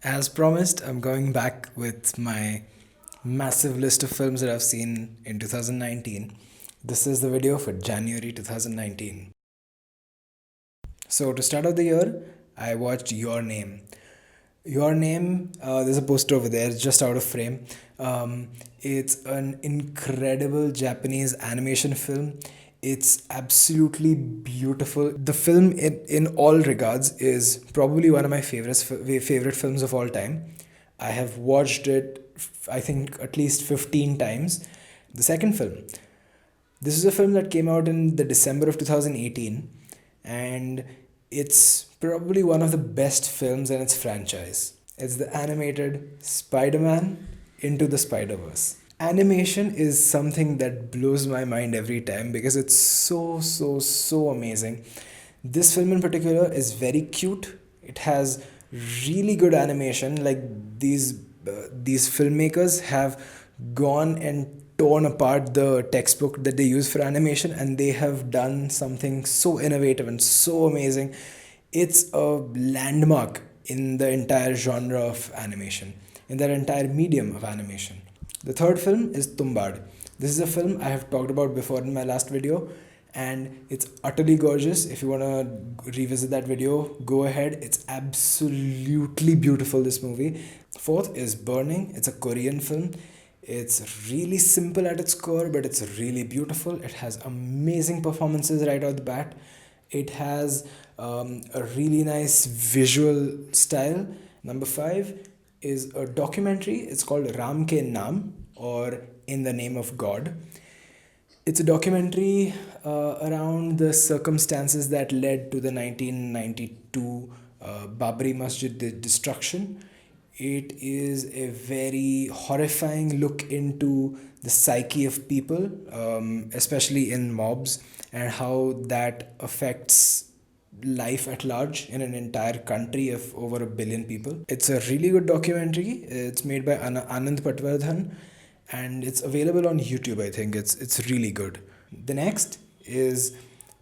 As promised, I'm going back with my massive list of films that I've seen in 2019. This is the video for January 2019. So, to start off the year, I watched Your Name. Your Name, there's a poster over there, it's just out of frame. It's an incredible Japanese animation film. It's absolutely beautiful. The film, in all regards, is probably one of my favorite films of all time. I have watched it, I think, at least 15 times. The second film, this is a film that came out in the December of 2018, and it's probably one of the best films in its franchise. It's the animated Spider Man Into the Spider Verse. Animation is something that blows my mind every time because it's so amazing. This film in particular is very cute. It has really good animation. Like these filmmakers have gone and torn apart the textbook that they use for animation, and they have done something so innovative and so amazing. It's a landmark in the entire genre of animation, in that entire medium of animation. The third film is Tumbad. This is a film I have talked about before in my last video, and it's utterly gorgeous. If you want to revisit that video, go ahead. It's absolutely beautiful, this movie. Fourth is Burning. It's a Korean film. It's really simple at its core, but it's really beautiful. It has amazing performances right out the bat. It has a really nice visual style. Number five is a documentary. It's called Ram Ke Naam, or In the Name of God. It's a documentary around the circumstances that led to the 1992 Babri Masjid destruction. It is a very horrifying look into the psyche of people, especially in mobs, and how that affects life at large in an entire country of over a billion people. It's a really good documentary. It's made by Anand Patwardhan, and it's available on YouTube. I think it's really good. The next is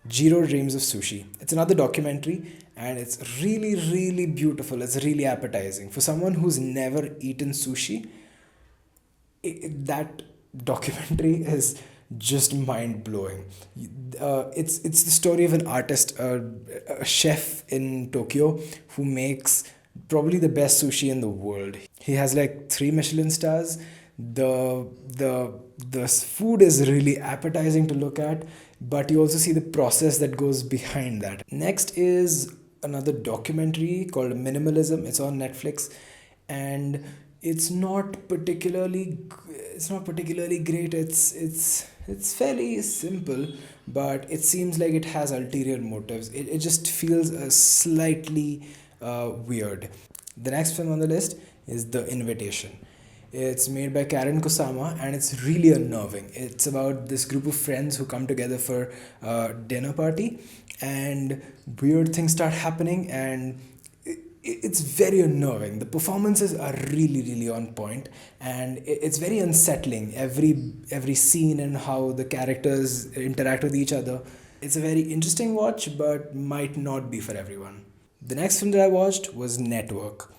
Jiro Dreams of Sushi. It's another documentary, and it's really beautiful. It's really appetizing for someone who's never eaten sushi. That documentary is just mind blowing. It's the story of an artist, a chef in Tokyo, who makes probably the best sushi in the world. He has like 3 Michelin stars. The food is really appetizing to look at, but you also see the process that goes behind that. Next is another documentary called Minimalism. It's on Netflix, and it's not particularly great. It's fairly simple, but it seems like it has ulterior motives. It just feels slightly weird. The next film on the list is The Invitation. It's made by Karen Kusama, and it's really unnerving. It's about this group of friends who come together for a dinner party, and weird things start happening, and it's very unnerving. The performances are really on point, and it's very unsettling. Every scene and how the characters interact with each other. It's a very interesting watch, but might not be for everyone. The next film that I watched was Network.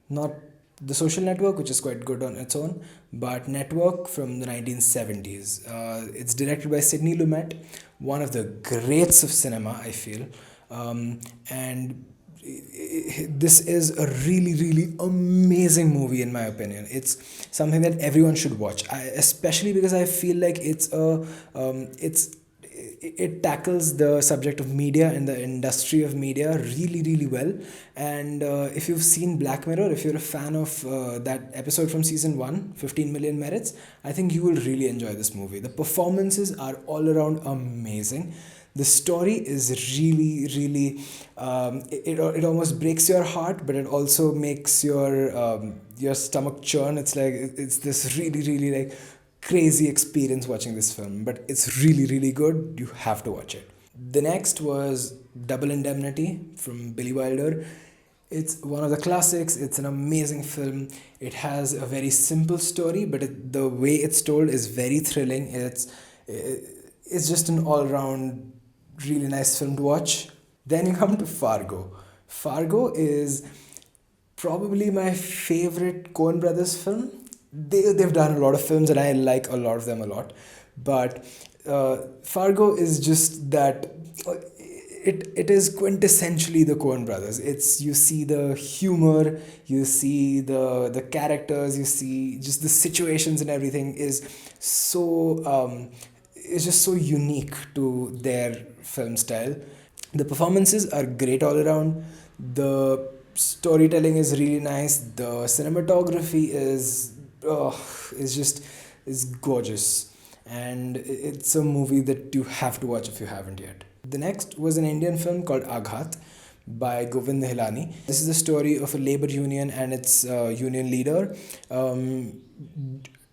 Not The Social Network, which is quite good on its own, but Network from the 1970s. It's directed by Sidney Lumet, one of the greats of cinema, I feel. And this is a really amazing movie in my opinion. It's something that everyone should watch, especially because I feel like it tackles the subject of media and the industry of media really well. And if you've seen Black Mirror, if you're a fan of that episode from season 1, 15 Million Merits, I think you will really enjoy this movie. The performances are all around amazing. The story is it almost breaks your heart, but it also makes your stomach churn. It's like it's this really like crazy experience watching this film, but it's really good. You have to watch it. The next was Double Indemnity from Billy Wilder. It's one of the classics. It's an amazing film. It has a very simple story, but the way it's told is very thrilling. It's just an all-round really nice film to watch. Then you come to Fargo. Fargo is Probably my favorite Coen Brothers film. They've done a lot of films and I like a lot of them a lot. But Fargo is just that. It is quintessentially the Coen Brothers. It's you see the humor, you see the characters, you see just the situations and everything is so is just so unique to their film style. The performances are great all around. The storytelling is really nice. The cinematography is just is gorgeous, and it's a movie that you have to watch if you haven't yet. The next was an Indian film called Arkhat by Govind Nihalani. This is the story of a labor union and its union leader um,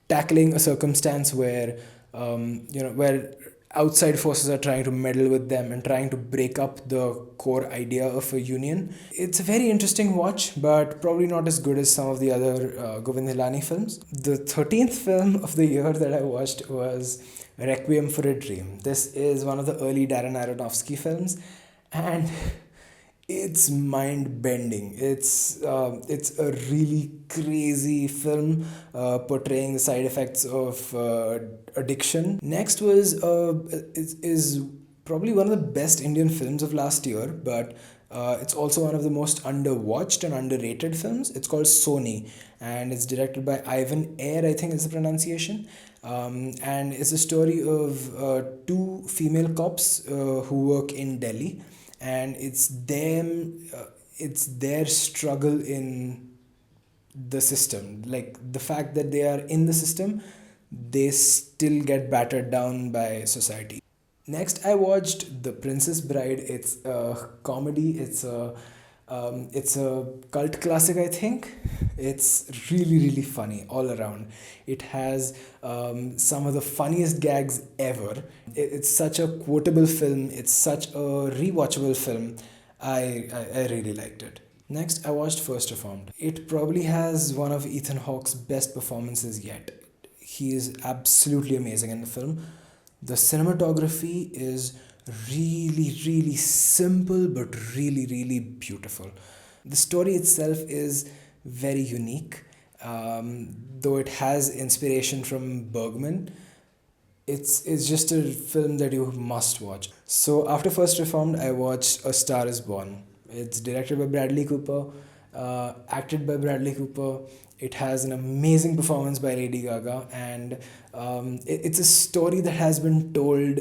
tackling a circumstance where where outside forces are trying to meddle with them and trying to break up the core idea of a union. It's a very interesting watch, but probably not as good as some of the other Govind Hilani films. The 13th film of the year that I watched was Requiem for a Dream. This is one of the early Darren Aronofsky films, and it's mind bending. It's a really crazy film portraying the side effects of addiction. Next is probably one of the best Indian films of last year, but it's also one of the most underwatched and underrated films. It's called Sony, and it's directed by Ivan Air, I think is the pronunciation. And it's a story of two female cops who work in Delhi, and it's their struggle in the system, like the fact that they are in the system, they still get battered down by society. Next, I watched The Princess Bride. It's a comedy. It's a cult classic, I think. It's really, really funny all around. It has some of the funniest gags ever. It's such a quotable film. It's such a rewatchable film. I really liked it. Next, I watched First Reformed. It probably has one of Ethan Hawke's best performances yet. He is absolutely amazing in the film. The cinematography is really, really simple but really, really beautiful. The story itself is very unique, though it has inspiration from Bergman. It's just a film that you must watch. So after First Reformed, I watched A Star Is Born. It's directed by Bradley Cooper, acted by Bradley Cooper. It has an amazing performance by Lady Gaga, and it's a story that has been told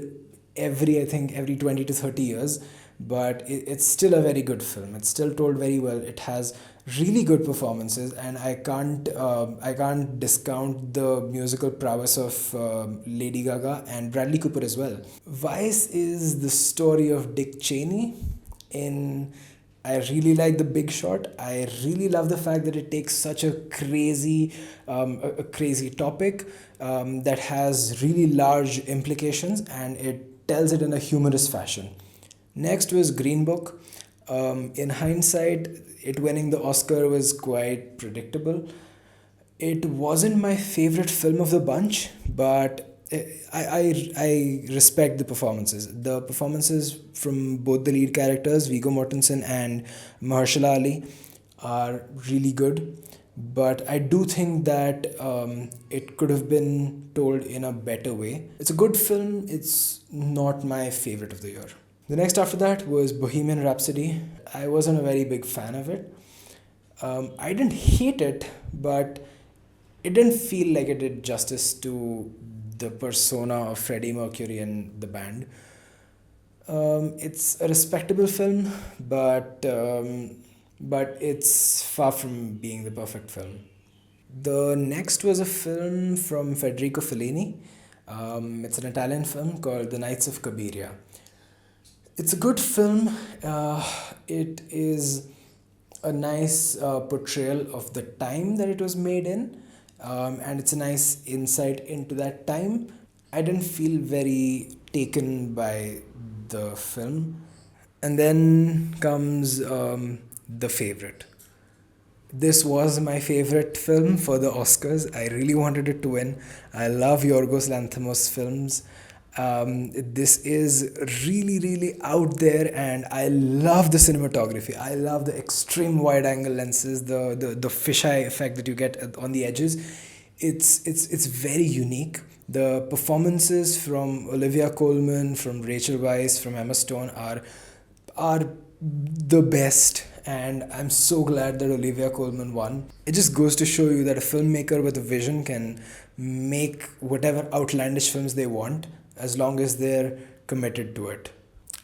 I think every 20 to 30 years, but it's still a very good film. It's still told very well. It has really good performances, and I can't discount the musical prowess of Lady Gaga and Bradley Cooper as well. Vice is the story of Dick Cheney in. I really like The Big Short. I really love the fact that it takes such a crazy topic that has really large implications, and it tells it in a humorous fashion. Next was Green Book. In hindsight, it winning the Oscar was quite predictable. It wasn't my favorite film of the bunch, but I respect the performances. The performances from both the lead characters, Viggo Mortensen and Mahershala Ali, are really good. But I do think that it could have been told in a better way. It's a good film. It's not my favorite of the year. The next after that was Bohemian Rhapsody. I wasn't a very big fan of it. I didn't hate it, but it didn't feel like it did justice to the persona of Freddie Mercury and the band. It's a respectable film, but it's far from being the perfect film. The next was a film from Federico Fellini. It's an Italian film called The Knights of Cabiria. It's a good film. It is a nice portrayal of the time that it was made in, and it's a nice insight into that time. I didn't feel very taken by the film. And then comes The Favorite. This was my favorite film for the Oscars. I really wanted it to win. I love Yorgos Lanthimos films. This is really, really out there, and I love the cinematography. I love the extreme wide angle lenses, the fisheye effect that you get on the edges. It's very unique. The performances from Olivia Colman, from Rachel Weisz, from Emma Stone are the best, and I'm so glad that Olivia Colman won. It just goes to show you that a filmmaker with a vision can make whatever outlandish films they want as long as they're committed to it.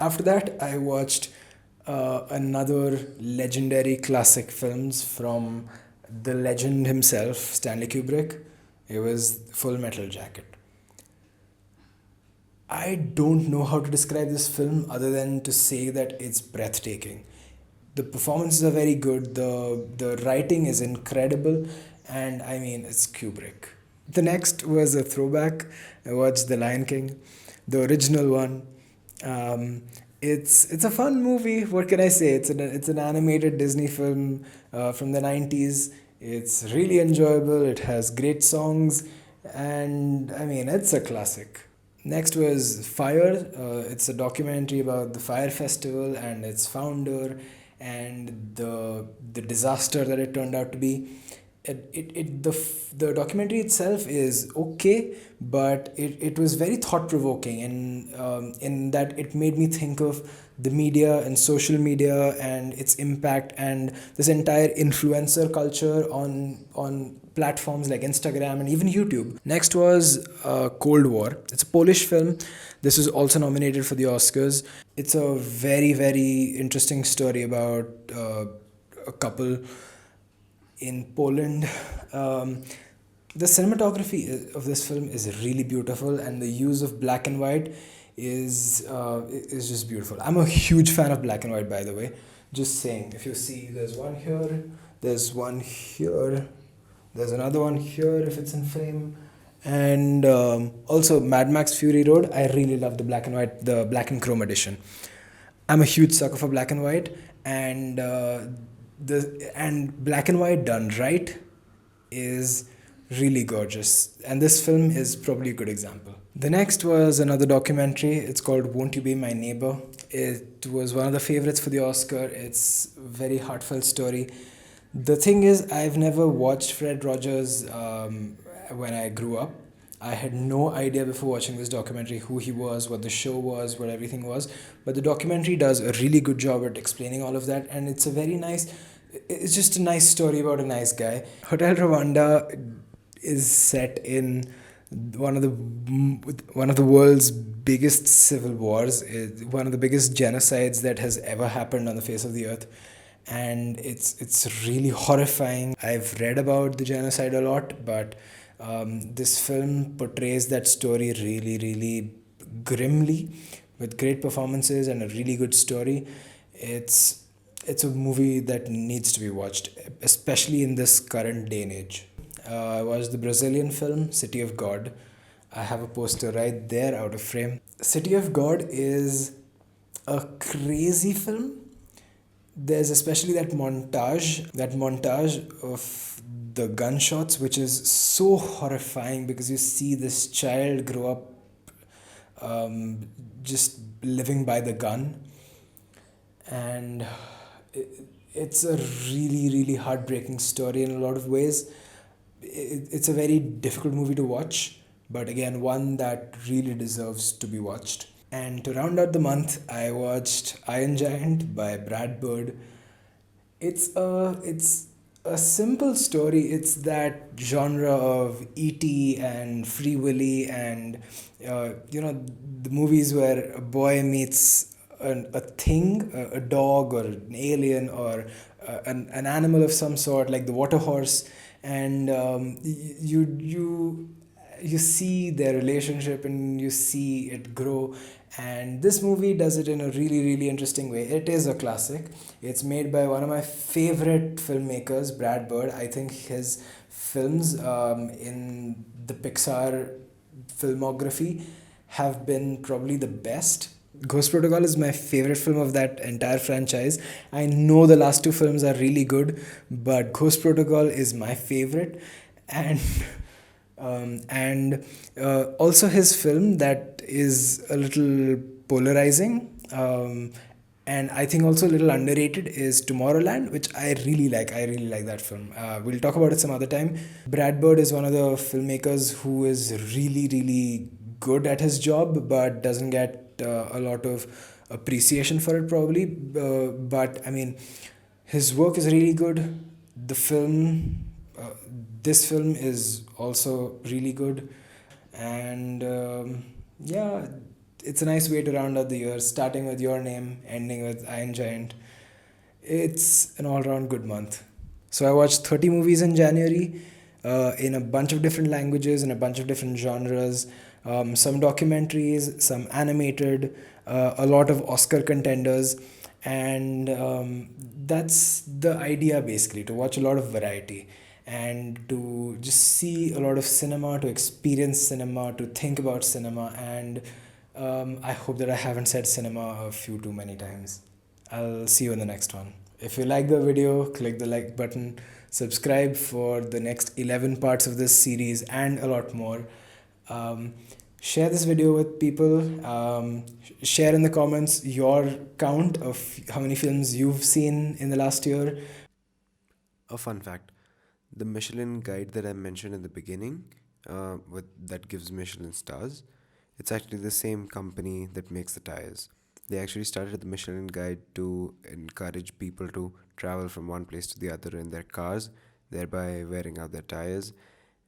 After that, I watched another legendary classic films from the legend himself, Stanley Kubrick. It was Full Metal Jacket. I don't know how to describe this film other than to say that it's breathtaking. The performances are very good, the writing is incredible, and I mean, it's Kubrick. The next was a throwback. I watched The Lion King, the original one. It's a fun movie. What can I say? It's an animated Disney film from the 90s. It's really enjoyable. It has great songs, and I mean, it's a classic. Next was Fire. It's a documentary about the Fire Festival and its founder and the disaster that it turned out to be. The documentary itself is okay, but it was very thought provoking in that it made me think of the media and social media and its impact and this entire influencer culture on platforms like Instagram and even YouTube. Next was Cold War. It's a Polish film. This was also nominated for the Oscars. It's a very, very interesting story about a couple in Poland. The cinematography of this film is really beautiful, and the use of black and white is just beautiful. I'm a huge fan of black and white, by the way. Just saying, if you see, there's one here, there's one here, there's another one here if it's in frame. And also Mad Max Fury Road, I really love the black and white, the black and chrome edition. I'm a huge sucker for black and white, and black and white done right is really gorgeous. And this film is probably a good example. The next was another documentary. It's called Won't You Be My Neighbor. It was one of the favorites for the Oscar. It's a very heartfelt story. The thing is, I've never watched Fred Rogers when I grew up. I had no idea before watching this documentary who he was, what the show was, what everything was. But the documentary does a really good job at explaining all of that, and it's just a nice story about a nice guy. Hotel Rwanda is set in one of the world's biggest civil wars, one of the biggest genocides that has ever happened on the face of the earth. And it's really horrifying. I've read about the genocide a lot, but this film portrays that story really, really grimly with great performances and a really good story. It's a movie that needs to be watched, especially in this current day and age. I watched the Brazilian film City of God. I have a poster right there out of frame. City of God is a crazy film. There's especially that montage of the gunshots, which is so horrifying because you see this child grow up just living by the gun. And it's a really, really heartbreaking story in a lot of ways. It's a very difficult movie to watch, but again, one that really deserves to be watched. And to round out the month, I watched Iron Giant by Brad Bird. It's a simple story. It's that genre of E.T. and Free Willy and the movies where a boy meets a thing, a dog or an alien or an animal of some sort, like the water horse, and you see their relationship and you see it grow. And this movie does it in a really, really interesting way. It is a classic. It's made by one of my favorite filmmakers, Brad Bird. I think his films in the Pixar filmography have been probably the best. Ghost Protocol is my favorite film of that entire franchise. I know the last two films are really good, but Ghost Protocol is my favorite. And And also his film that is a little polarizing, and I think also a little underrated, is Tomorrowland, which I really like. I really like that film. We'll talk about it some other time. Brad Bird is one of the filmmakers who is really, really good at his job, but doesn't get a lot of appreciation for it, probably. But I mean, his work is really good. The film, this film is also really good, and yeah, it's a nice way to round out the year, starting with Your Name, ending with Iron Giant. It's an all-round good month. So I watched 30 movies in January, in a bunch of different languages, in a bunch of different genres. Some documentaries, some animated, a lot of Oscar contenders, and that's the idea basically, to watch a lot of variety and to just see a lot of cinema, to experience cinema, to think about cinema, and I hope that I haven't said cinema a few too many times. I'll see you in the next one. If you like the video, click the like button, subscribe for the next 11 parts of this series and a lot more. Um, Share this video with people. Share in the comments your count of how many films you've seen in the last year. A fun fact: the Michelin guide that I mentioned in the beginning, with that gives Michelin stars, it's actually the same company that makes the tires. They actually started the Michelin guide to encourage people to travel from one place to the other in their cars, thereby wearing out their tires.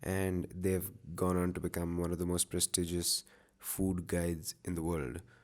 And they've gone on to become one of the most prestigious food guides in the world.